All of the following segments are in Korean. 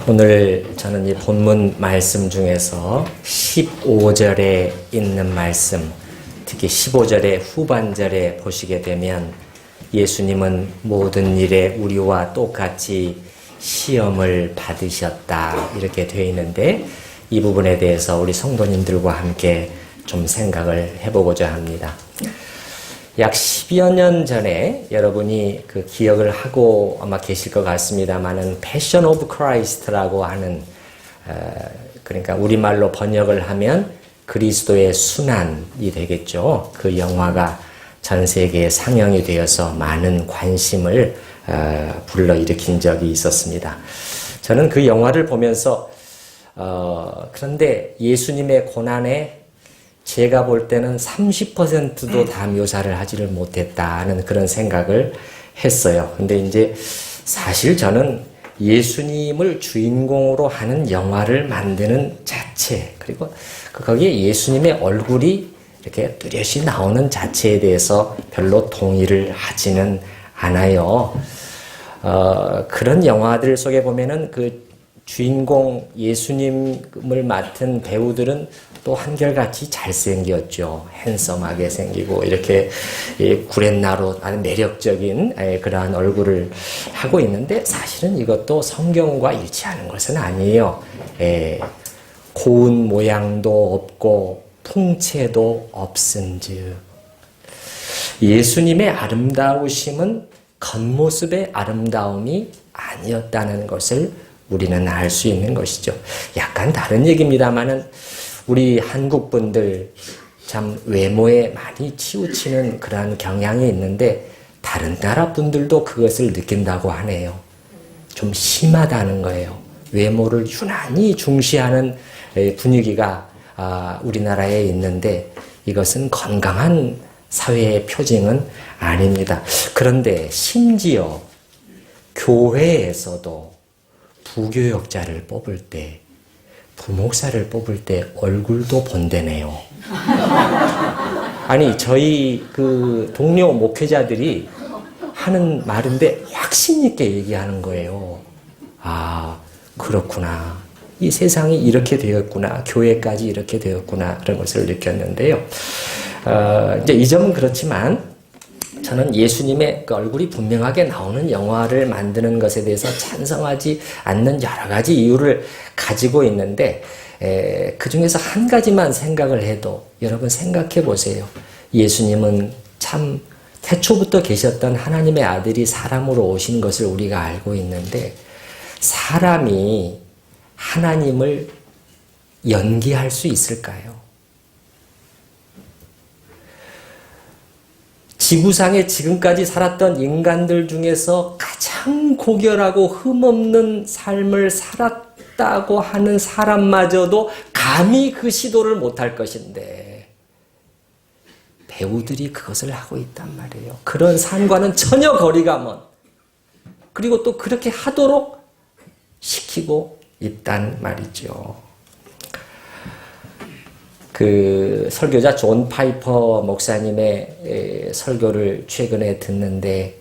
오늘 저는 이 본문 말씀 중에서 15절에 있는 말씀, 특히 15절의 후반절에 보시게 되면 예수님은 모든 일에 우리와 똑같이 시험을 받으셨다 이렇게 되어 있는데, 이 부분에 대해서 우리 성도님들과 함께 좀 생각을 해보고자 합니다. 약 10여 년 전에 여러분이 그 기억을 하고 아마 계실 것 같습니다만은 패션 오브 크라이스트라고 하는, 그러니까 우리말로 번역을 하면 그리스도의 순환이 되겠죠. 그 영화가 전 세계에 상영이 되어서 많은 관심을 불러일으킨 적이 있었습니다. 저는 그 영화를 보면서 그런데 예수님의 고난에 제가 볼 때는 30%도 다 묘사를 하지를 못했다는 그런 생각을 했어요. 근데 이제 사실 저는 예수님을 주인공으로 하는 영화를 만드는 자체, 그리고 거기에 예수님의 얼굴이 이렇게 뚜렷이 나오는 자체에 대해서 별로 동의를 하지는 않아요. 그런 영화들 속에 보면은 그 주인공 예수님을 맡은 배우들은 또 한결같이 잘생겼죠. 핸섬하게 생기고 이렇게 구렛나루 아주 매력적인 그러한 얼굴을 하고 있는데, 사실은 이것도 성경과 일치하는 것은 아니에요. 고운 모양도 없고 통체도 없은즉, 예수님의 아름다우심은 겉모습의 아름다움이 아니었다는 것을 우리는 알 수 있는 것이죠. 약간 다른 얘기입니다만은 우리 한국 분들 참 외모에 많이 치우치는 그러한 경향이 있는데, 다른 나라 분들도 그것을 느낀다고 하네요. 좀 심하다는 거예요. 외모를 유난히 중시하는 분위기가 우리나라에 있는데, 이것은 건강한 사회의 표징은 아닙니다. 그런데 심지어 교회에서도 부교역자를 뽑을 때, 부목사를 뽑을 때 얼굴도 본대네요. 아니, 저희 그 동료 목회자들이 하는 말인데 확신 있게 얘기하는 거예요. 아, 그렇구나. 이 세상이 이렇게 되었구나. 교회까지 이렇게 되었구나. 그런 것을 느꼈는데요. 이제 이 점은 그렇지만, 저는 예수님의 그 얼굴이 분명하게 나오는 영화를 만드는 것에 대해서 찬성하지 않는 여러 가지 이유를 가지고 있는데, 그 중에서 한 가지만 생각을 해도 여러분 생각해 보세요. 예수님은 참 태초부터 계셨던 하나님의 아들이 사람으로 오신 것을 우리가 알고 있는데, 사람이 하나님을 연기할 수 있을까요? 지구상에 지금까지 살았던 인간들 중에서 가장 고결하고 흠없는 삶을 살았다고 하는 사람마저도 감히 그 시도를 못할 것인데, 배우들이 그것을 하고 있단 말이에요. 그런 삶과는 전혀 거리가 먼, 그리고 또 그렇게 하도록 시키고 있단 말이죠. 그 설교자 존 파이퍼 목사님의 설교를 최근에 듣는데,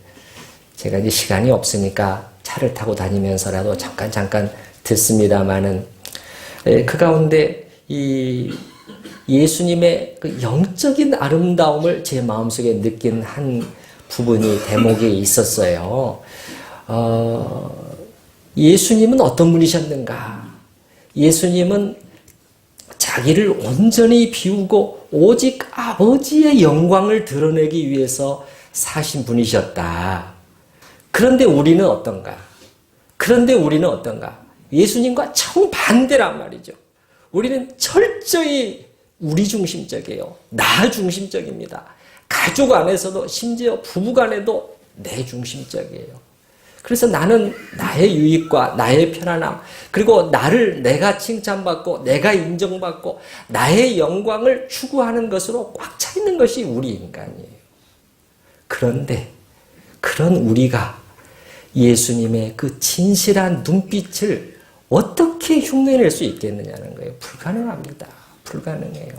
제가 이제 시간이 없으니까 차를 타고 다니면서라도 잠깐 듣습니다만은, 그 가운데 이 예수님의 그 영적인 아름다움을 제 마음속에 느낀 한 부분이, 대목이 있었어요. 예수님은 어떤 분이셨는가? 예수님은 자기를 온전히 비우고 오직 아버지의 영광을 드러내기 위해서 사신 분이셨다. 그런데 우리는 어떤가? 예수님과 정반대란 말이죠. 우리는 철저히 우리 중심적이에요. 나 중심적입니다. 가족 안에서도, 심지어 부부 간에도 내 중심적이에요. 그래서 나는 나의 유익과 나의 편안함, 그리고 내가 칭찬받고 내가 인정받고 나의 영광을 추구하는 것으로 꽉 차 있는 것이 우리 인간이에요. 그런데 그런 우리가 예수님의 그 진실한 눈빛을 어떻게 흉내낼 수 있겠느냐는 거예요. 불가능합니다. 불가능해요.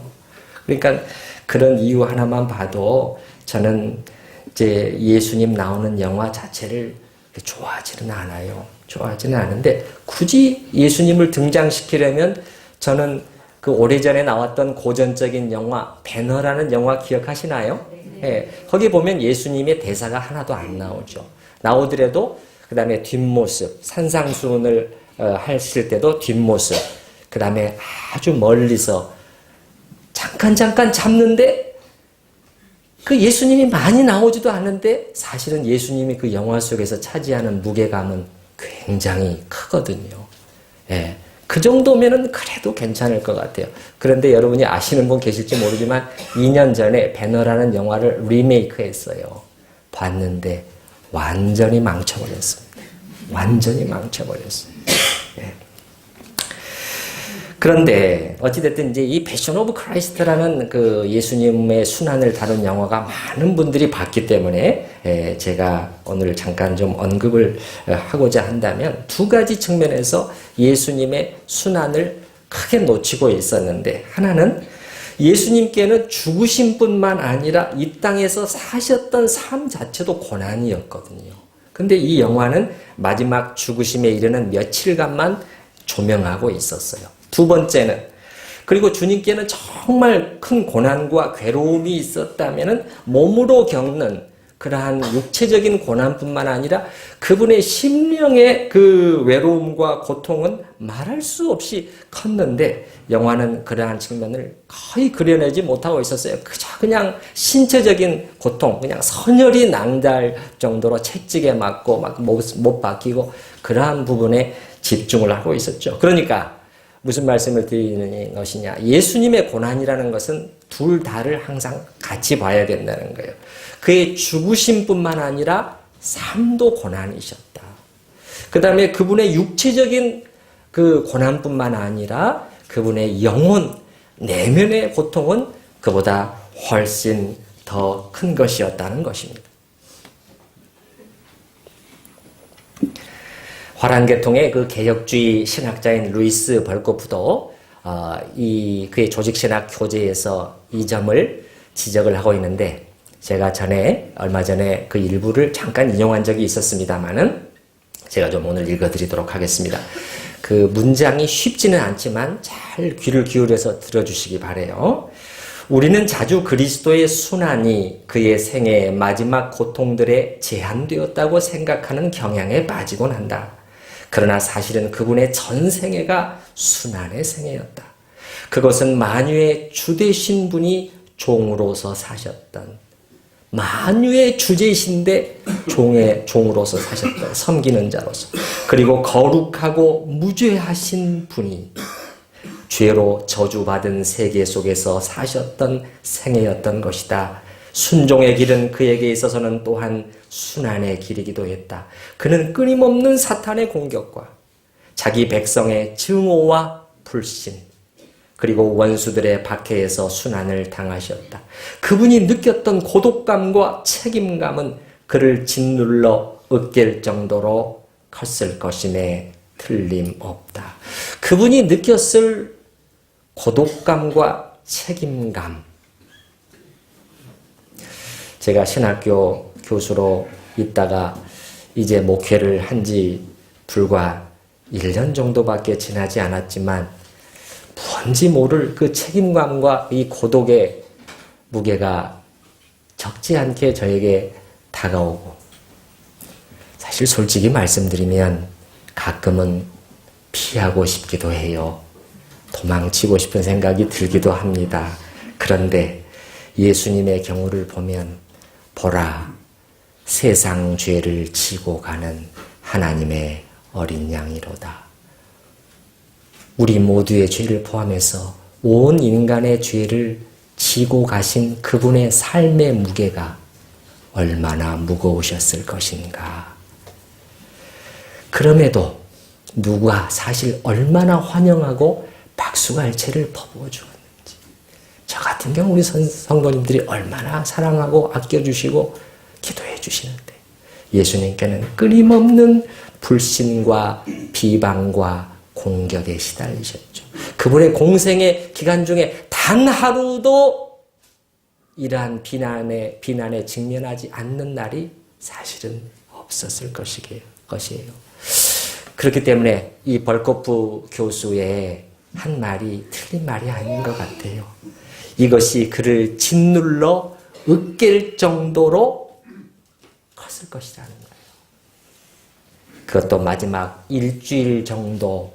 그러니까 그런 이유 하나만 봐도 저는 이제 예수님 나오는 영화 자체를 좋아하지는 않아요. 좋아하지는 않은데 굳이 예수님을 등장시키려면 저는 그 오래전에 나왔던 고전적인 영화 배너라는 영화 기억하시나요? 예, 거기 보면 예수님의 대사가 하나도 안 나오죠. 나오더라도 그 다음에 뒷모습, 산상수훈을 하실 때도 뒷모습, 그 다음에 아주 멀리서 잠깐 잡는데 그 예수님이 많이 나오지도 않는데 사실은 예수님이 그 영화 속에서 차지하는 무게감은 굉장히 크거든요. 예, 그 정도면은 그래도 괜찮을 것 같아요. 그런데 여러분이 아시는 분 계실지 모르지만 2년 전에 배너라는 영화를 리메이크했어요. 봤는데 완전히 망쳐버렸습니다. 완전히 망쳐버렸어요. 예. 그런데 어찌됐든 이제 이 패션 오브 크라이스트라는 그 예수님의 순환을 다룬 영화가 많은 분들이 봤기 때문에 제가 오늘 잠깐 좀 언급을 하고자 한다면 두 가지 측면에서 예수님의 순환을 크게 놓치고 있었는데, 하나는 예수님께는 죽으신 뿐만 아니라 이 땅에서 사셨던 삶 자체도 고난이었거든요. 근데 이 영화는 마지막 죽으심에 이르는 며칠간만 조명하고 있었어요. 두 번째는, 그리고 주님께는 정말 큰 고난과 괴로움이 있었다면은 몸으로 겪는 그러한 육체적인 고난뿐만 아니라 그분의 심령의 그 외로움과 고통은 말할 수 없이 컸는데, 영화는 그러한 측면을 거의 그려내지 못하고 있었어요. 그냥 신체적인 고통, 그냥 선혈이 낭달 정도로 채찍에 맞고 막 못 박히고 그러한 부분에 집중을 하고 있었죠. 그러니까 무슨 말씀을 드리는 것이냐, 예수님의 고난이라는 것은 둘 다를 항상 같이 봐야 된다는 거예요. 그의 죽으심뿐만 아니라 삶도 고난이셨다. 그 다음에 그분의 육체적인 그 고난뿐만 아니라 그분의 영혼, 내면의 고통은 그보다 훨씬 더 큰 것이었다는 것입니다. 화랑계통의 그 개혁주의 신학자인 루이스 벌코프도 그의 조직신학 교재에서 이 점을 지적을 하고 있는데, 제가 얼마 전에 그 일부를 잠깐 인용한 적이 있었습니다만은 제가 좀 오늘 읽어드리도록 하겠습니다. 그 문장이 쉽지는 않지만 잘 귀를 기울여서 들어주시기 바라요. 우리는 자주 그리스도의 순환이 그의 생애의 마지막 고통들에 제한되었다고 생각하는 경향에 빠지곤 한다. 그러나 사실은 그분의 전 생애가 순환의 생애였다. 그것은 만유의 주 되신 분이 종으로서 사셨던, 만유의 주제이신데 종으로서 사셨던, 섬기는 자로서, 그리고 거룩하고 무죄하신 분이 죄로 저주받은 세계 속에서 사셨던 생애였던 것이다. 순종의 길은 그에게 있어서는 또한 순환의 길이기도 했다. 그는 끊임없는 사탄의 공격과 자기 백성의 증오와 불신, 그리고 원수들의 박해에서 순환을 당하셨다. 그분이 느꼈던 고독감과 책임감은 그를 짓눌러 으깰 정도로 컸을 것임에 틀림없다. 그분이 느꼈을 고독감과 책임감, 제가 신학교 교수로 있다가 이제 목회를 한 지 불과 1년 정도밖에 지나지 않았지만 뭔지 모를 그 책임감과 이 고독의 무게가 적지 않게 저에게 다가오고, 사실 솔직히 말씀드리면 가끔은 피하고 싶기도 해요. 도망치고 싶은 생각이 들기도 합니다. 그런데 예수님의 경우를 보면, 보라, 세상 죄를 지고 가는 하나님의 어린 양이로다. 우리 모두의 죄를 포함해서 온 인간의 죄를 지고 가신 그분의 삶의 무게가 얼마나 무거우셨을 것인가. 그럼에도 누가 사실 얼마나 환영하고 박수갈채를 퍼부어 주었는지, 저 같은 경우 우리 성도님들이 얼마나 사랑하고 아껴주시고 기도해 주시는데, 예수님께는 끊임없는 불신과 비방과 공격에 시달리셨죠. 그분의 공생의 기간 중에 단 하루도 이러한 비난에 직면하지 않는 날이 사실은 없었을 것이에요. 그렇기 때문에 이 벌코프 교수의 한 말이 틀린 말이 아닌 것 같아요. 이것이 그를 짓눌러 으깰 정도로 컸을 것이라는 거예요. 그것도 마지막 일주일 정도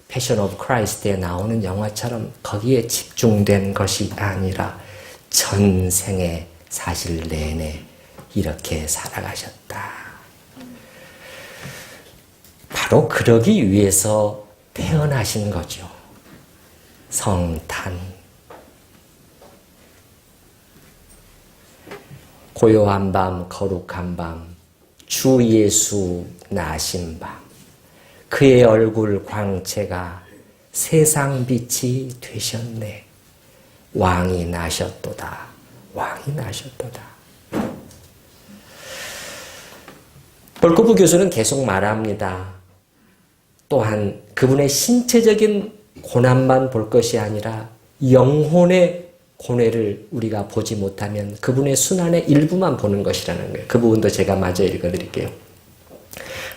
패션 오브 크라이스트에 나오는 영화처럼 거기에 집중된 것이 아니라 전생에 사실 내내 이렇게 살아가셨다. 바로 그러기 위해서 태어나신 거죠. 성탄. 고요한 밤, 거룩한 밤, 주 예수 나신 밤, 그의 얼굴 광채가 세상 빛이 되셨네. 왕이 나셨도다. 왕이 나셨도다. 벌코프 교수는 계속 말합니다. 또한 그분의 신체적인 고난만 볼 것이 아니라 영혼의 고뇌를 우리가 보지 못하면 그분의 순환의 일부만 보는 것이라는 거예요. 그 부분도 제가 마저 읽어드릴게요.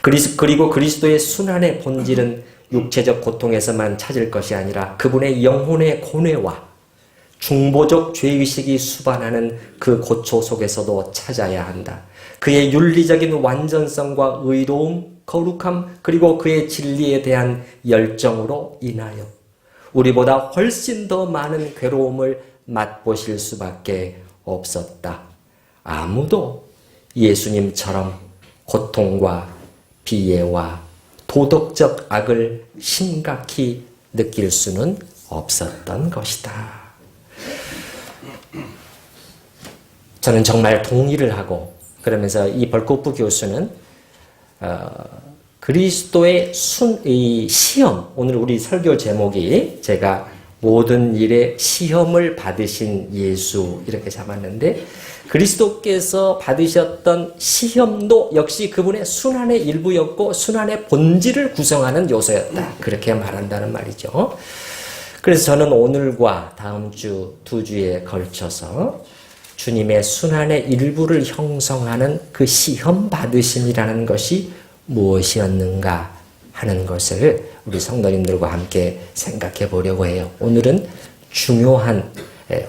그리고 그리스도의 순환의 본질은 육체적 고통에서만 찾을 것이 아니라 그분의 영혼의 고뇌와 중보적 죄의식이 수반하는 그 고초 속에서도 찾아야 한다. 그의 윤리적인 완전성과 의로움, 거룩함, 그리고 그의 진리에 대한 열정으로 인하여 우리보다 훨씬 더 많은 괴로움을 맛보실 수밖에 없었다. 아무도 예수님처럼 고통과 비애와 도덕적 악을 심각히 느낄 수는 없었던 것이다. 저는 정말 동의를 하고 그러면서 이 벌코프 교수는 그리스도의 이 시험, 오늘 우리 설교 제목이 제가 모든 일에 시험을 받으신 예수 이렇게 잡았는데 그리스도께서 받으셨던 시험도 역시 그분의 순환의 일부였고 순환의 본질을 구성하는 요소였다. 그렇게 말한다는 말이죠. 그래서 저는 오늘과 다음 주 두 주에 걸쳐서 주님의 순환의 일부를 형성하는 그 시험 받으심이라는 것이 무엇이었는가 하는 것을 우리 성도님들과 함께 생각해 보려고 해요. 오늘은 중요한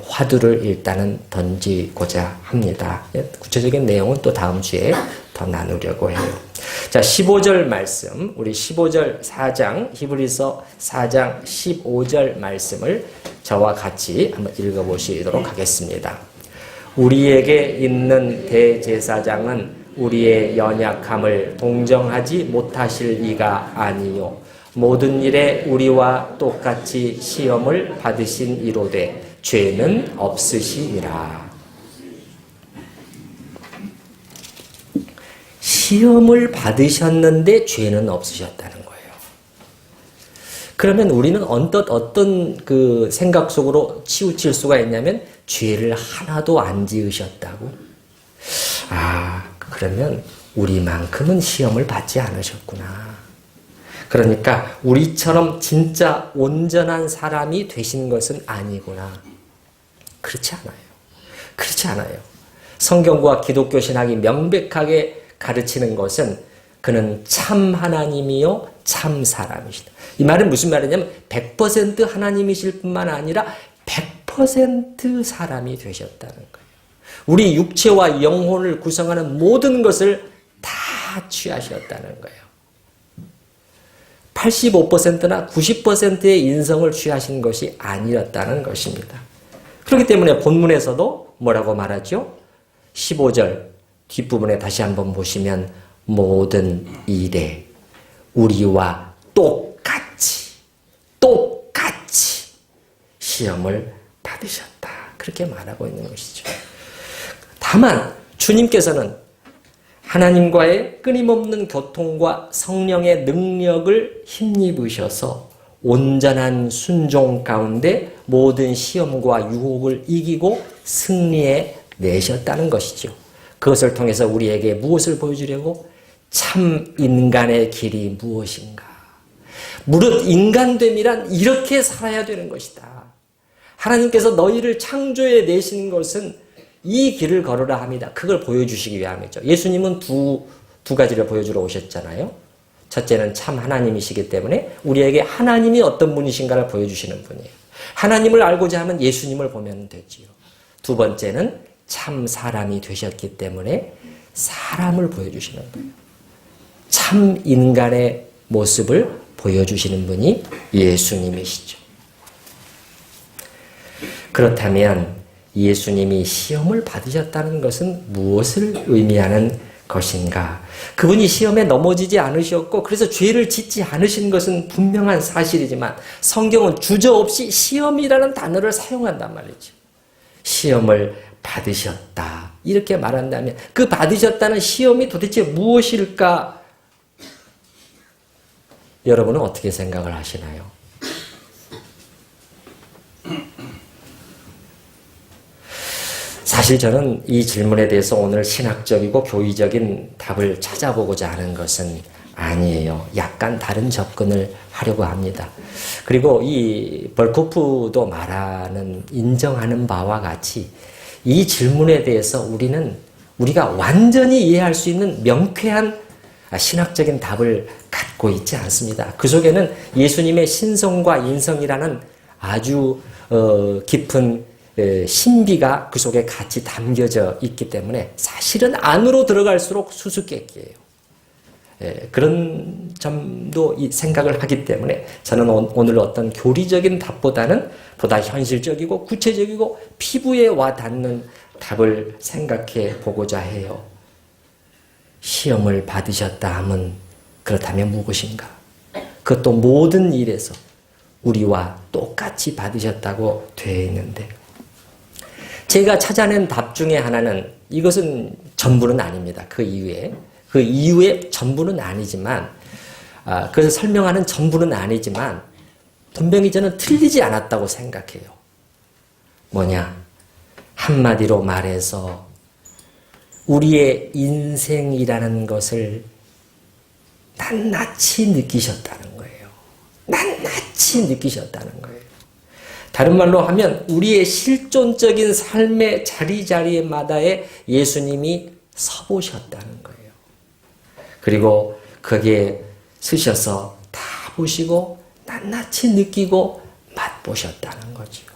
화두를 일단은 던지고자 합니다. 구체적인 내용은 또 다음 주에 더 나누려고 해요. 자, 15절 말씀, 우리 15절 4장, 히브리서 4장 15절 말씀을 저와 같이 한번 읽어보시도록 하겠습니다. 우리에게 있는 대제사장은 우리의 연약함을 동정하지 못하실 이가 아니요 모든 일에 우리와 똑같이 시험을 받으신 이로되 죄는 없으시니라. 시험을 받으셨는데 죄는 없으셨다는 거예요. 그러면 우리는 어떤 그 생각 속으로 치우칠 수가 있냐면 죄를 하나도 안 지으셨다고? 그러면 우리만큼은 시험을 받지 않으셨구나. 그러니까 우리처럼 진짜 온전한 사람이 되신 것은 아니구나. 그렇지 않아요. 그렇지 않아요. 성경과 기독교 신학이 명백하게 가르치는 것은 그는 참 하나님이요 참 사람이시다. 이 말은 무슨 말이냐면 100% 하나님이실 뿐만 아니라 100% 사람이 되셨다는 거예요. 우리 육체와 영혼을 구성하는 모든 것을 다 취하셨다는 거예요. 85%나 90%의 인성을 취하신 것이 아니었다는 것입니다. 그렇기 때문에 본문에서도 뭐라고 말하죠? 15절 뒷부분에 다시 한번 보시면 모든 일에 우리와 똑같이 시험을 받으셨다. 그렇게 말하고 있는 것이죠. 다만 주님께서는 하나님과의 끊임없는 교통과 성령의 능력을 힘입으셔서 온전한 순종 가운데 모든 시험과 유혹을 이기고 승리해 내셨다는 것이죠. 그것을 통해서 우리에게 무엇을 보여주려고? 참 인간의 길이 무엇인가? 무릇 인간됨이란 이렇게 살아야 되는 것이다. 하나님께서 너희를 창조해 내신 것은 이 길을 걸으라 합니다. 그걸 보여주시기 위함이죠. 예수님은 두 두 가지를 보여주러 오셨잖아요. 첫째는 참 하나님이시기 때문에 우리에게 하나님이 어떤 분이신가를 보여주시는 분이에요. 하나님을 알고자 하면 예수님을 보면 되지요. 두 번째는 참 사람이 되셨기 때문에 사람을 보여주시는 거예요. 참 인간의 모습을 보여주시는 분이 예수님이시죠. 그렇다면 예수님이 시험을 받으셨다는 것은 무엇을 의미하는 것인가? 그분이 시험에 넘어지지 않으셨고 그래서 죄를 짓지 않으신 것은 분명한 사실이지만 성경은 주저없이 시험이라는 단어를 사용한단 말이죠. 시험을 받으셨다 이렇게 말한다면 그 받으셨다는 시험이 도대체 무엇일까? 여러분은 어떻게 생각을 하시나요? 사실 저는 이 질문에 대해서 오늘 신학적이고 교의적인 답을 찾아보고자 하는 것은 아니에요. 약간 다른 접근을 하려고 합니다. 그리고 이 벌코프도 말하는 인정하는 바와 같이 이 질문에 대해서 우리가 완전히 이해할 수 있는 명쾌한 신학적인 답을 갖고 있지 않습니다. 그 속에는 예수님의 신성과 인성이라는 아주 깊은 신비가 그 속에 같이 담겨져 있기 때문에 사실은 안으로 들어갈수록 수수께끼예요. 그런 점도 생각을 하기 때문에 저는 오늘 어떤 교리적인 답보다는 보다 현실적이고 구체적이고 피부에 와 닿는 답을 생각해 보고자 해요. 시험을 받으셨다 하면 그렇다면 무엇인가? 그것도 모든 일에서 우리와 똑같이 받으셨다고 되어 있는데 제가 찾아낸 답 중에 하나는 이것은 전부는 아닙니다. 그 이후에 전부는 아니지만 그것을 설명하는 전부는 아니지만 분명히 저는 틀리지 않았다고 생각해요. 뭐냐? 한마디로 말해서 우리의 인생이라는 것을 낱낱이 느끼셨다는 거예요. 낱낱이 느끼셨다는 거예요. 다른 말로 하면 우리의 실존적인 삶의 자리자리마다에 예수님이 서보셨다는 거예요. 그리고 거기에 서셔서 다 보시고 낱낱이 느끼고 맛보셨다는 거죠.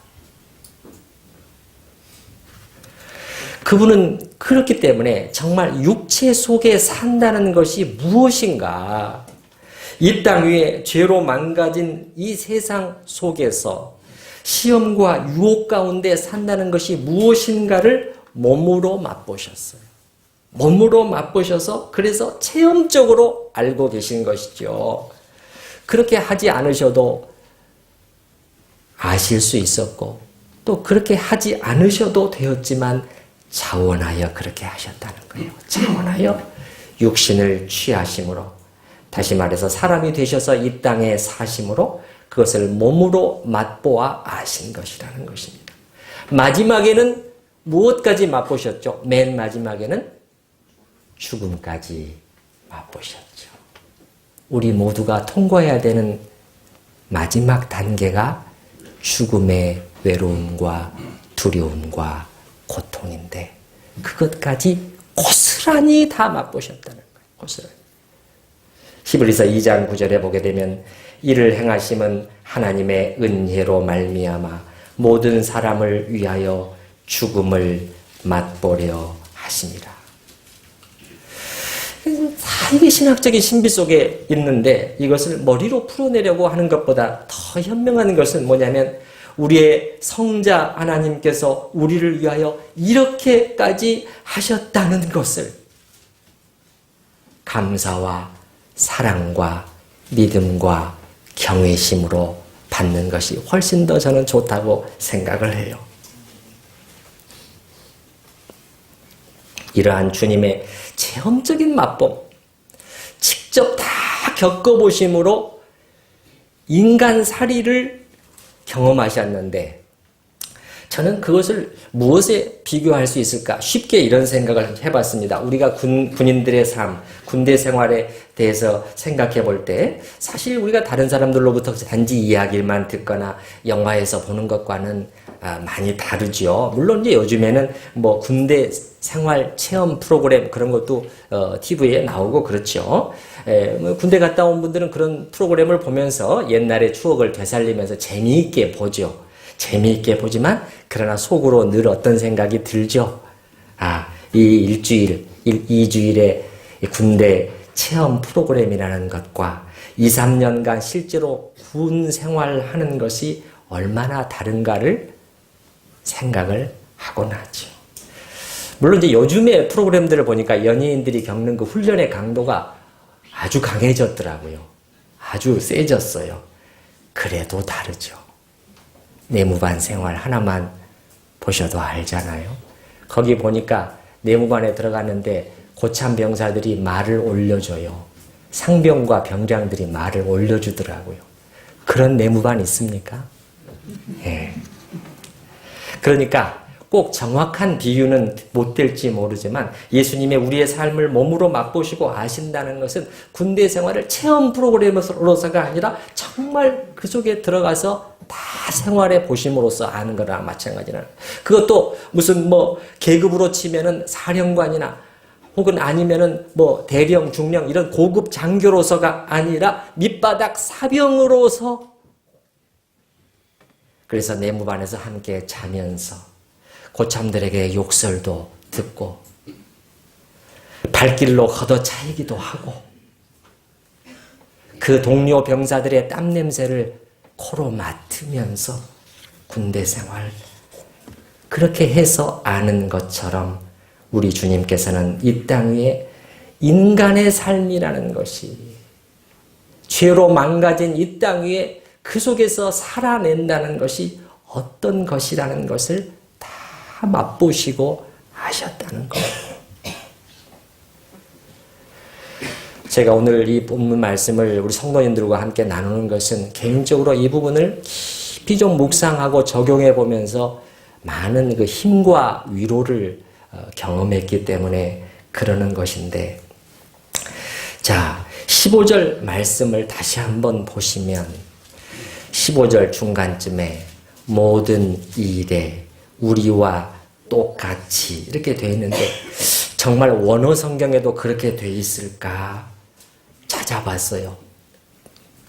그분은 그렇기 때문에 정말 육체 속에 산다는 것이 무엇인가? 이 땅 위에 죄로 망가진 이 세상 속에서 시험과 유혹 가운데 산다는 것이 무엇인가를 몸으로 맛보셨어요. 몸으로 맛보셔서 그래서 체험적으로 알고 계신 것이죠. 그렇게 하지 않으셔도 아실 수 있었고 또 그렇게 하지 않으셔도 되었지만 자원하여 그렇게 하셨다는 거예요. 자원하여 육신을 취하심으로 다시 말해서 사람이 되셔서 이 땅에 사심으로 그것을 몸으로 맛보아 아신 것이라는 것입니다. 마지막에는 무엇까지 맛보셨죠? 맨 마지막에는 죽음까지 맛보셨죠. 우리 모두가 통과해야 되는 마지막 단계가 죽음의 외로움과 두려움과 고통인데 그것까지 고스란히 다 맛보셨다는 거예요. 고스란히. 히브리서 2장 9절에 보게 되면 이를 행하심은 하나님의 은혜로 말미암아 모든 사람을 위하여 죽음을 맛보려 하심이라. 이게 신학적인 신비 속에 있는데 이것을 머리로 풀어내려고 하는 것보다 더 현명한 것은 뭐냐면 우리의 성자 하나님께서 우리를 위하여 이렇게까지 하셨다는 것을 감사와 사랑과 믿음과 경외심으로 받는 것이 훨씬 더 저는 좋다고 생각을 해요. 이러한 주님의 체험적인 맛봄, 직접 다 겪어보심으로 인간살이를 경험하셨는데 저는 그것을 무엇에 비교할 수 있을까? 쉽게 이런 생각을 해봤습니다. 우리가 군인들의 삶, 군대 생활에 대해서 생각해 볼 때 사실 우리가 다른 사람들로부터 단지 이야기만 듣거나 영화에서 보는 것과는 많이 다르죠. 물론 이제 요즘에는 뭐 군대 생활 체험 프로그램 그런 것도 TV에 나오고 그렇죠. 뭐 군대 갔다 온 분들은 그런 프로그램을 보면서 옛날의 추억을 되살리면서 재미있게 보죠. 재미있게 보지만 그러나 속으로 늘 어떤 생각이 들죠. 이 2주일의 군대 체험 프로그램이라는 것과 2, 3년간 실제로 군 생활하는 것이 얼마나 다른가를 생각을 하곤 하죠. 물론 이제 요즘의 프로그램들을 보니까 연예인들이 겪는 그 훈련의 강도가 아주 강해졌더라고요. 아주 세졌어요. 그래도 다르죠. 내무반 생활 하나만 보셔도 알잖아요. 거기 보니까 내무반에 들어갔는데 고참 병사들이 말을 올려줘요. 상병과 병장들이 말을 올려주더라고요. 그런 내무반 있습니까? 예. 그러니까 꼭 정확한 비유는 못 될지 모르지만 예수님의 우리의 삶을 몸으로 맛보시고 아신다는 것은 군대 생활을 체험 프로그램으로서가 아니라 정말 그 속에 들어가서 다 생활해 보심으로써 아는 거랑 마찬가지라는 거예요. 그것도 무슨 뭐 계급으로 치면은 사령관이나 혹은 아니면은 뭐 대령, 중령 이런 고급 장교로서가 아니라 밑바닥 사병으로서 그래서 내무반에서 함께 자면서 고참들에게 욕설도 듣고 발길로 걷어차이기도 하고 그 동료 병사들의 땀 냄새를 코로 맡으면서 군대 생활 그렇게 해서 아는 것처럼 우리 주님께서는 이 땅 위에 인간의 삶이라는 것이 죄로 망가진 이 땅 위에 그 속에서 살아낸다는 것이 어떤 것이라는 것을 다 맛보시고 아셨다는 거예요. 제가 오늘 이 본문 말씀을 우리 성도님들과 함께 나누는 것은 개인적으로 이 부분을 깊이 좀 묵상하고 적용해 보면서 많은 그 힘과 위로를 경험했기 때문에 그러는 것인데, 자, 15절 말씀을 다시 한번 보시면 15절 중간쯤에 모든 일에 우리와 똑같이 이렇게 되어 있는데 정말 원어 성경에도 그렇게 되어 있을까 찾아봤어요.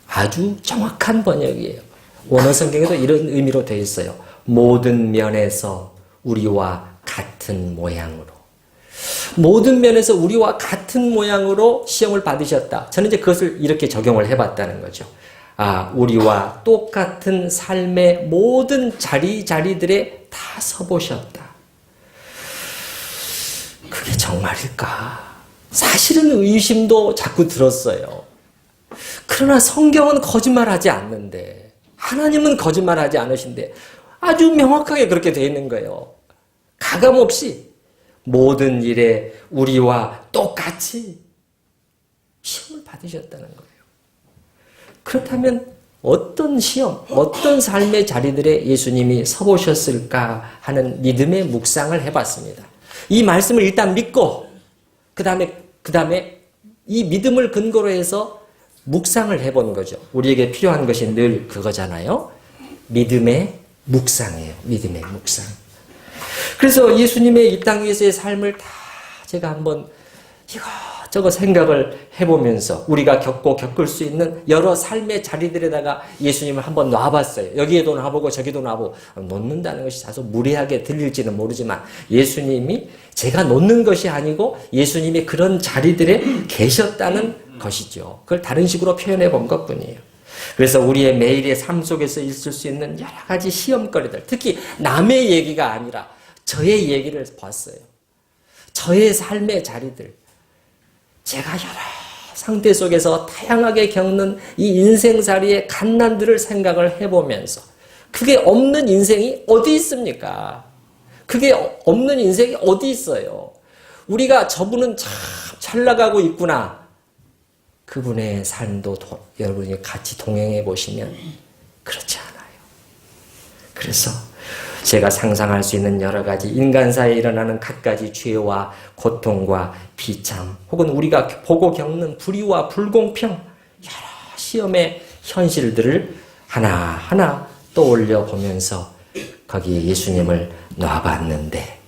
아주 정확한 번역이에요. 원어 성경에도 이런 의미로 되어 있어요. 모든 면에서 우리와 같은 모양으로. 모든 면에서 우리와 같은 모양으로 시험을 받으셨다. 저는 이제 그것을 이렇게 적용을 해봤다는 거죠. 우리와 똑같은 삶의 모든 자리들에 다 서보셨다. 그게 정말일까? 사실은 의심도 자꾸 들었어요. 그러나 성경은 거짓말하지 않는데, 하나님은 거짓말하지 않으신데 아주 명확하게 그렇게 되어 있는 거예요. 가감없이 모든 일에 우리와 똑같이 시험을 받으셨다는 거예요. 그렇다면 어떤 시험, 어떤 삶의 자리들에 예수님이 서보셨을까 하는 믿음의 묵상을 해봤습니다. 이 말씀을 일단 믿고 그 다음에 이 믿음을 근거로 해서 묵상을 해본 거죠. 우리에게 필요한 것이 늘 그거잖아요. 믿음의 묵상이에요. 믿음의 묵상. 그래서 예수님의 이 땅 위에서의 삶을 다 제가 한번 이것저것 생각을 해보면서 우리가 겪을 수 있는 여러 삶의 자리들에다가 예수님을 한번 놔봤어요. 여기에도 놔보고 저기도 놔보고. 놓는다는 것이 다소 무례하게 들릴지는 모르지만 예수님이 제가 놓는 것이 아니고 예수님이 그런 자리들에 계셨다는 것이죠. 그걸 다른 식으로 표현해 본 것뿐이에요. 그래서 우리의 매일의 삶 속에서 있을 수 있는 여러 가지 시험거리들, 특히 남의 얘기가 아니라 저의 얘기를 봤어요. 저의 삶의 자리들. 제가 여러 상태 속에서 다양하게 겪는 이 인생살이의 갓난들을 생각을 해보면서 그게 없는 인생이 어디 있습니까? 그게 없는 인생이 어디 있어요? 우리가 저분은 참 잘 나가고 있구나. 그분의 삶도 여러분이 같이 동행해 보시면 그렇지 않아요. 그래서 제가 상상할 수 있는 여러 가지 인간사에 일어나는 갖가지 죄와 고통과 비참, 혹은 우리가 보고 겪는 불의와 불공평, 여러 시험의 현실들을 하나하나 떠올려 보면서 거기에 예수님을 놔봤는데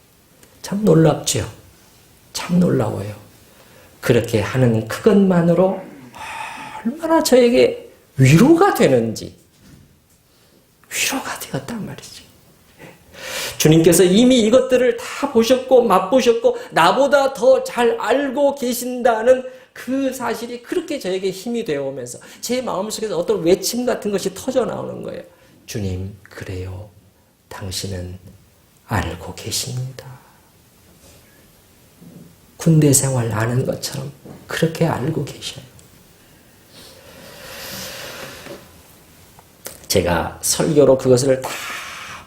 참 놀랍죠. 참 놀라워요. 그렇게 하는 그것만으로 얼마나 저에게 위로가 되는지, 위로가 되었단 말이죠. 주님께서 이미 이것들을 다 보셨고 맛보셨고 나보다 더 잘 알고 계신다는 그 사실이 그렇게 저에게 힘이 되어오면서 제 마음속에서 어떤 외침 같은 것이 터져 나오는 거예요. 주님, 그래요. 당신은 알고 계십니다. 군대 생활 아는 것처럼 그렇게 알고 계셔요. 제가 설교로 그것을 다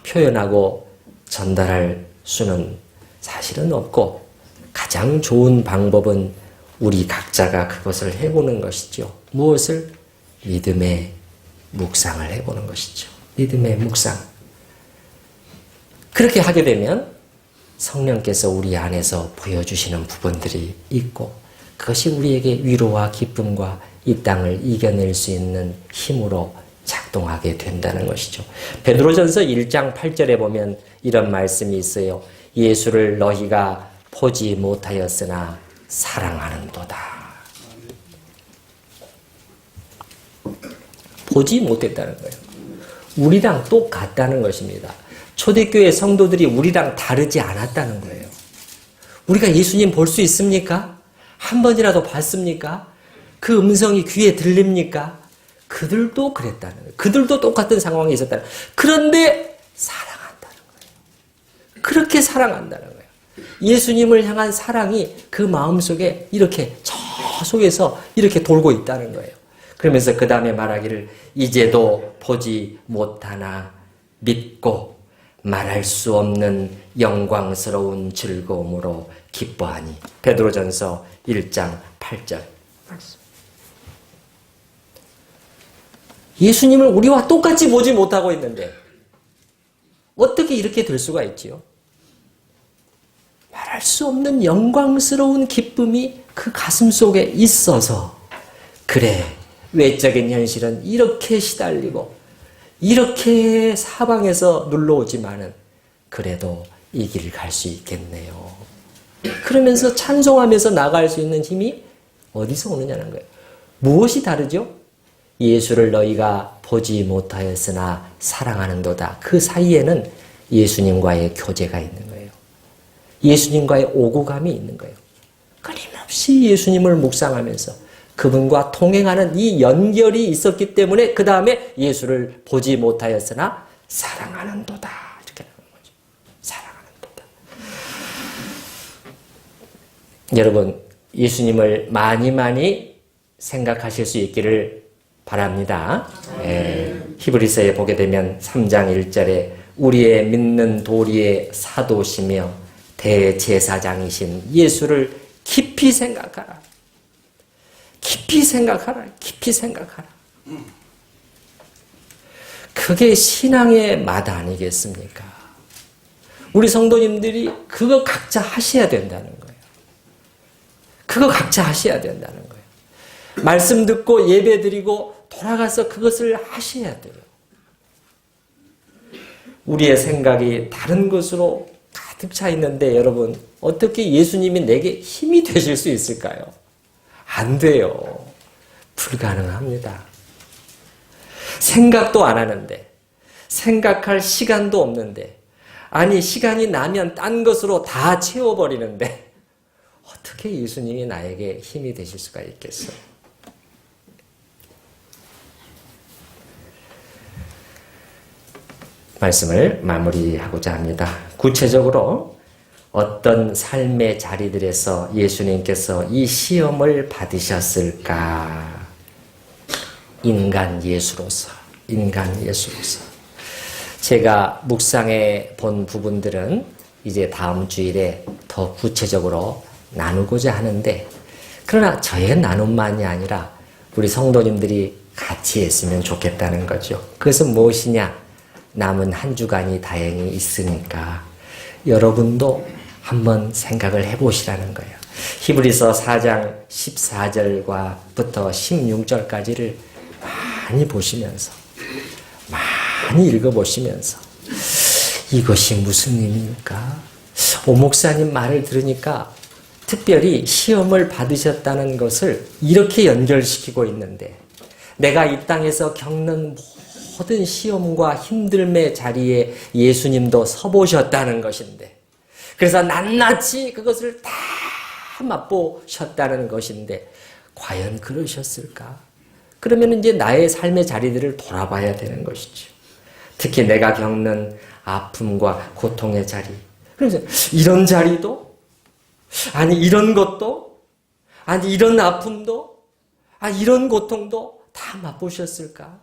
표현하고 전달할 수는 사실은 없고, 가장 좋은 방법은 우리 각자가 그것을 해보는 것이죠. 무엇을? 믿음의 묵상을 해보는 것이죠. 믿음의 묵상. 그렇게 하게 되면 성령께서 우리 안에서 보여주시는 부분들이 있고, 그것이 우리에게 위로와 기쁨과 이 땅을 이겨낼 수 있는 힘으로 작동하게 된다는 것이죠. 베드로전서 1장 8절에 보면 이런 말씀이 있어요. 예수를 너희가 보지 못하였으나 사랑하는도다. 보지 못했다는 거예요. 우리랑 똑같다는 것입니다. 초대교회 성도들이 우리랑 다르지 않았다는 거예요. 우리가 예수님 볼 수 있습니까? 한 번이라도 봤습니까? 그 음성이 귀에 들립니까? 그들도 그랬다는 거예요. 그들도 똑같은 상황에 있었다는 거예요. 그런데 사랑한다는 거예요. 그렇게 사랑한다는 거예요. 예수님을 향한 사랑이 그 마음속에 이렇게 저 속에서 이렇게 돌고 있다는 거예요. 그러면서 그 다음에 말하기를 이제도 보지 못하나 믿고 말할 수 없는 영광스러운 즐거움으로 기뻐하니. 베드로전서 1장 8절 말씀. 예수님을 우리와 똑같이 보지 못하고 있는데 어떻게 이렇게 될 수가 있지요? 말할 수 없는 영광스러운 기쁨이 그 가슴 속에 있어서, 그래, 외적인 현실은 이렇게 시달리고 이렇게 사방에서 눌러오지만은 그래도 이 길을 갈 수 있겠네요. 그러면서 찬송하면서 나갈 수 있는 힘이 어디서 오느냐는 거예요. 무엇이 다르죠? 예수를 너희가 보지 못하였으나 사랑하는도다. 그 사이에는 예수님과의 교제가 있는 거예요. 예수님과의 오고감이 있는 거예요. 끊임없이 예수님을 묵상하면서 그분과 동행하는 이 연결이 있었기 때문에 그 다음에 예수를 보지 못하였으나 사랑하는도다. 이렇게 하는 거죠. 사랑하는도다. 여러분, 예수님을 많이 생각하실 수 있기를 바랍니다. 히브리서에 보게 되면 3장 1절에 우리의 믿는 도리의 사도시며 대제사장이신 예수를 깊이 생각하라. 깊이 생각하라. 깊이 생각하라. 그게 신앙의 맛 아니겠습니까? 우리 성도님들이 그거 각자 하셔야 된다는 거예요. 그거 각자 하셔야 된다는 거예요. 말씀 듣고 예배 드리고 돌아가서 그것을 하셔야 돼요. 우리의 생각이 다른 것으로 가득 차 있는데 여러분, 어떻게 예수님이 내게 힘이 되실 수 있을까요? 안 돼요. 불가능합니다. 생각도 안 하는데, 생각할 시간도 없는데, 아니 시간이 나면 딴 것으로 다 채워버리는데 어떻게 예수님이 나에게 힘이 되실 수가 있겠어요? 말씀을 마무리하고자 합니다. 구체적으로 어떤 삶의 자리들에서 예수님께서 이 시험을 받으셨을까? 인간 예수로서. 제가 묵상해 본 부분들은 이제 다음 주일에 더 구체적으로 나누고자 하는데, 그러나 저의 나눔만이 아니라 우리 성도님들이 같이 했으면 좋겠다는 거죠. 그것은 무엇이냐? 남은 한 주간이 다행히 있으니까 여러분도 한번 생각을 해보시라는 거예요. 히브리서 4장 14절과부터 16절까지를 많이 보시면서 많이 읽어보시면서 이것이 무슨 의미일까? 오 목사님 말을 들으니까 특별히 시험을 받으셨다는 것을 이렇게 연결시키고 있는데 내가 이 땅에서 겪는 모든 시험과 힘듦의 자리에 예수님도 서보셨다는 것인데 그래서 낱낱이 그것을 다 맛보셨다는 것인데 과연 그러셨을까? 그러면 이제 나의 삶의 자리들을 돌아봐야 되는 것이죠. 특히 내가 겪는 아픔과 고통의 자리. 그래서 이런 자리도 아니 이런 것도 아니 이런 아픔도 이런 고통도 다 맛보셨을까?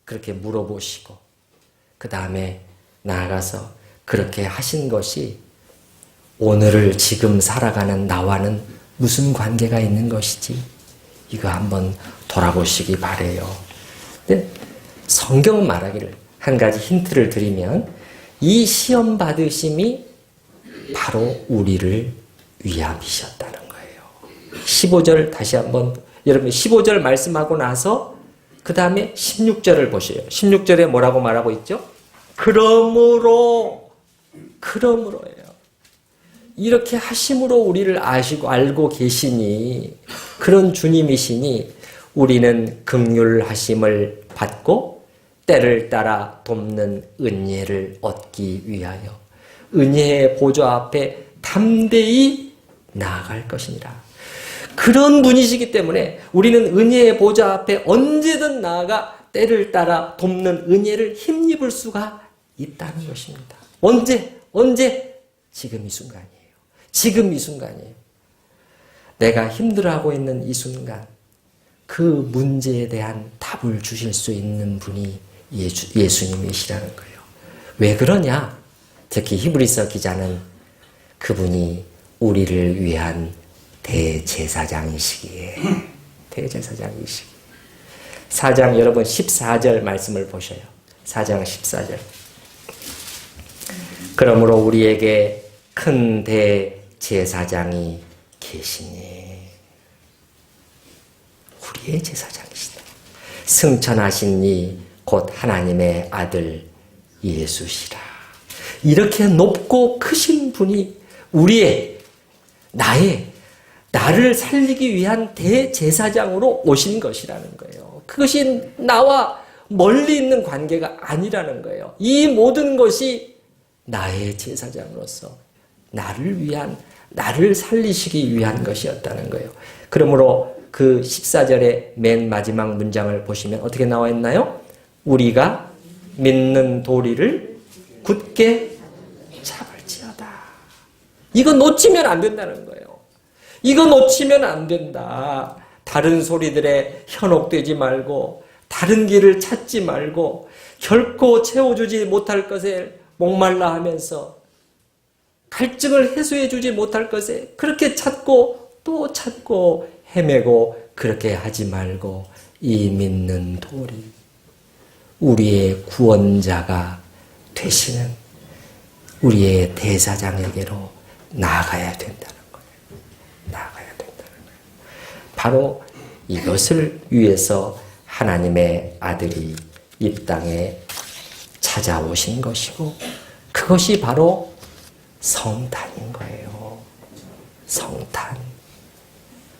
그렇게 물어보시고 그 다음에 나아가서 그렇게 하신 것이 오늘을 지금 살아가는 나와는 무슨 관계가 있는 것이지? 이거 한번 돌아보시기 바래요. 근데 성경은 말하기를 한 가지 힌트를 드리면 이 시험 받으심이 바로 우리를 위함이셨다는 거예요. 15절 다시 한번 여러분 15절 말씀하고 나서 그 다음에 16절을 보세요. 16절에 뭐라고 말하고 있죠? 그러므로예요. 이렇게 하심으로 우리를 아시고 알고 계시니 그런 주님이시니 우리는 긍휼하심을 받고 때를 따라 돕는 은혜를 얻기 위하여 은혜의 보좌 앞에 담대히 나아갈 것이니라. 그런 분이시기 때문에 우리는 은혜의 보좌 앞에 언제든 나아가 때를 따라 돕는 은혜를 힘입을 수가 있다는 것입니다. 언제? 지금 이 순간이에요. 지금 이 순간이에요. 내가 힘들어하고 있는 이 순간 그 문제에 대한 답을 주실 수 있는 분이 예수님이시라는 거예요. 왜 그러냐? 특히 히브리서 기자는 그분이 우리를 위한 대제사장이시기에 4장 여러분 14절 말씀을 보셔요. 4장 14절 그러므로 우리에게 큰 대제사장이 계시니 우리의 제사장이시다. 승천하신 이 곧 하나님의 아들 예수시라. 이렇게 높고 크신 분이 나를 살리기 위한 대제사장으로 오신 것이라는 거예요. 그것이 나와 멀리 있는 관계가 아니라는 거예요. 이 모든 것이 나의 제사장으로서 나를 살리시기 위한 것이었다는 거예요. 그러므로 그 14절의 맨 마지막 문장을 보시면 어떻게 나와 있나요? 우리가 믿는 도리를 굳게 잡을지어다. 이거 놓치면 안 된다는 거예요. 이거 놓치면 안 된다. 다른 소리들에 현혹되지 말고 다른 길을 찾지 말고 결코 채워주지 못할 것에 목말라 하면서 갈증을 해소해 주지 못할 것에 그렇게 찾고 또 찾고 헤매고 그렇게 하지 말고 이 믿는 도리 우리의 구원자가 되시는 우리의 대사장에게로 나아가야 된다는 거예요. 나아가야 된다는 거예요. 바로 이것을 위해서 하나님의 아들이 이 땅에 찾아오신 것이고 그것이 바로 성탄인 거예요. 성탄.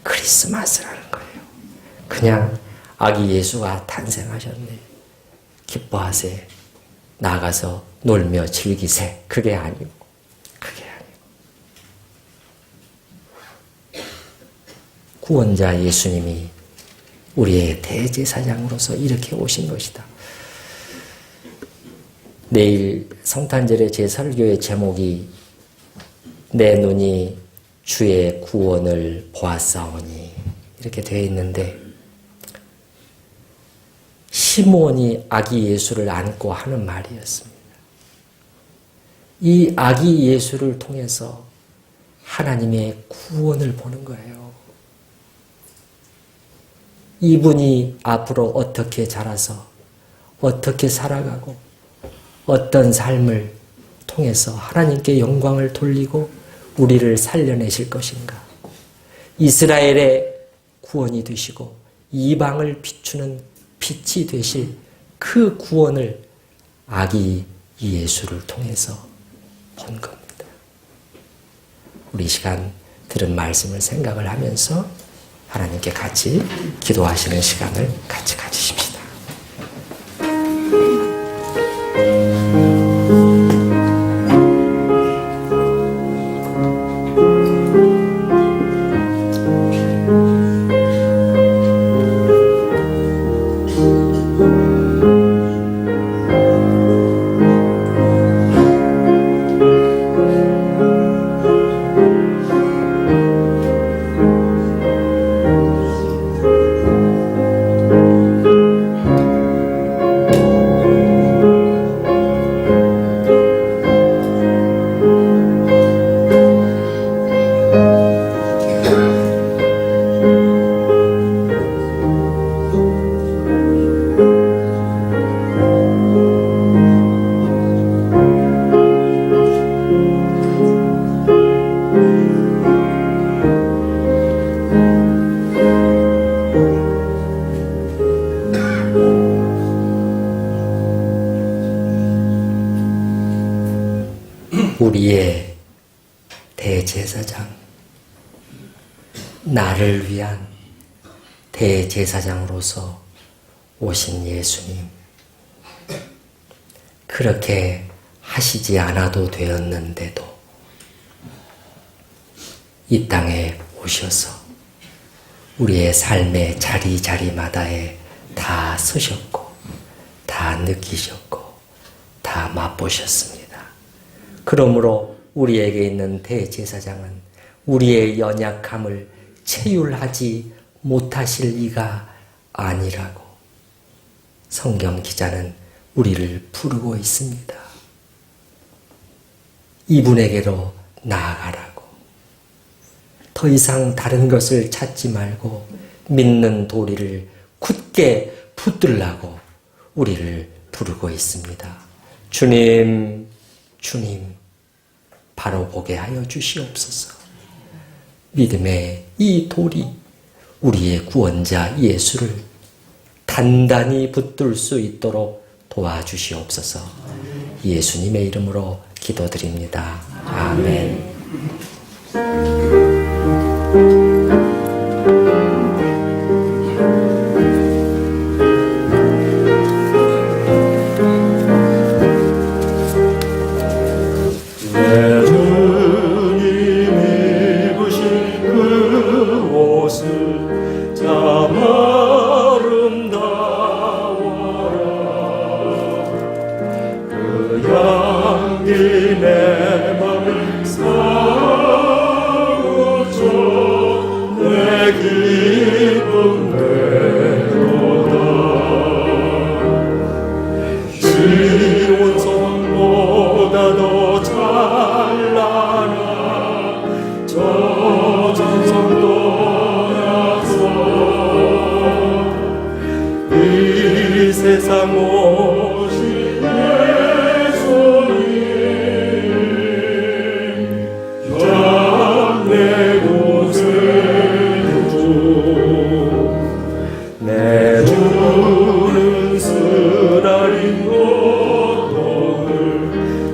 크리스마스라는 거예요. 그냥 아기 예수가 탄생하셨네. 기뻐하세. 나가서 놀며 즐기세. 그게 아니고. 구원자 예수님이 우리의 대제사장으로서 이렇게 오신 것이다. 내일 성탄절의 제 설교의 제목이 내 눈이 주의 구원을 보았사오니 이렇게 되어 있는데 시므온이 아기 예수를 안고 하는 말이었습니다. 이 아기 예수를 통해서 하나님의 구원을 보는 거예요. 이분이 앞으로 어떻게 자라서 어떻게 살아가고 어떤 삶을 통해서 하나님께 영광을 돌리고 우리를 살려내실 것인가? 이스라엘의 구원이 되시고 이방을 비추는 빛이 되실 그 구원을 아기 예수를 통해서 본 겁니다. 우리 이 시간 들은 말씀을 생각을 하면서 하나님께 같이 기도하시는 시간을 같이 가지십시다. 우리의 대제사장, 나를 위한 대제사장으로서 오신 예수님, 그렇게 하시지 않아도 되었는데도 이 땅에 오셔서 우리의 삶의 자리자리마다에 다 서셨고 다 느끼셨고 다 맛보셨습니다. 그러므로 우리에게 있는 대제사장은 우리의 연약함을 체휼하지 못하실 이가 아니라고 성경 기자는 우리를 부르고 있습니다. 이분에게로 나아가라고. 더 이상 다른 것을 찾지 말고 믿는 도리를 굳게 붙들라고 우리를 부르고 있습니다. 주님, 주님, 바로 보게 하여 주시옵소서. 믿음의 이 돌이 우리의 구원자 예수를 단단히 붙들 수 있도록 도와주시옵소서. 예수님의 이름으로 기도드립니다. 아멘. 세상 오신 예수님 내 곳을 내 주는 쓰라린 고통을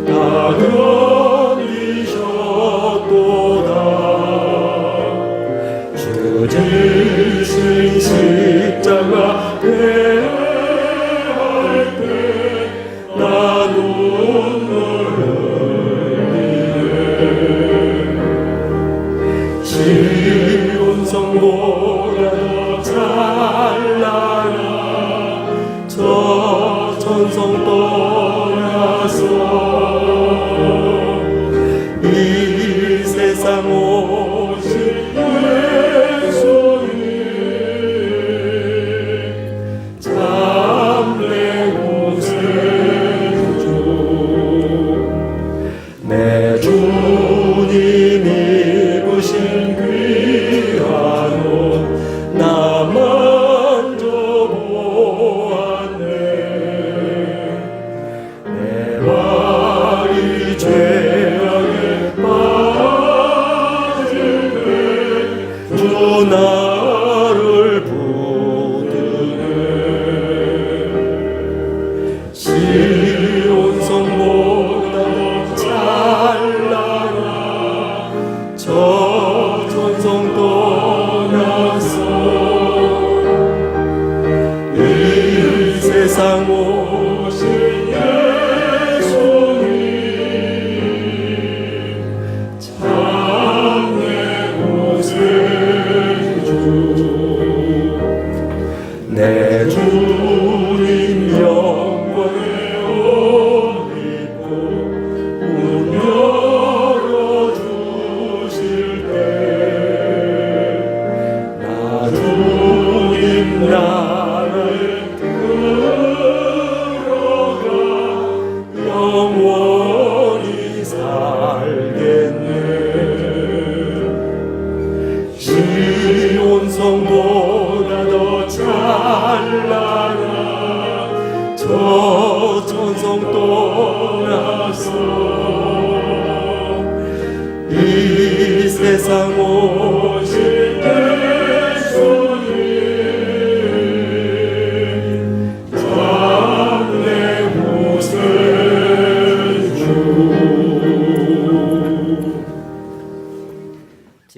다 견디셨도다. 주 지신 십자가 성보다 더 찬란한 저 천성 떠나서 이 세상 오신 예수님 세상 오신 예수님 장래 구세주 내 주님 영광의 옷 입고 문 열어주실 때 나 주님 나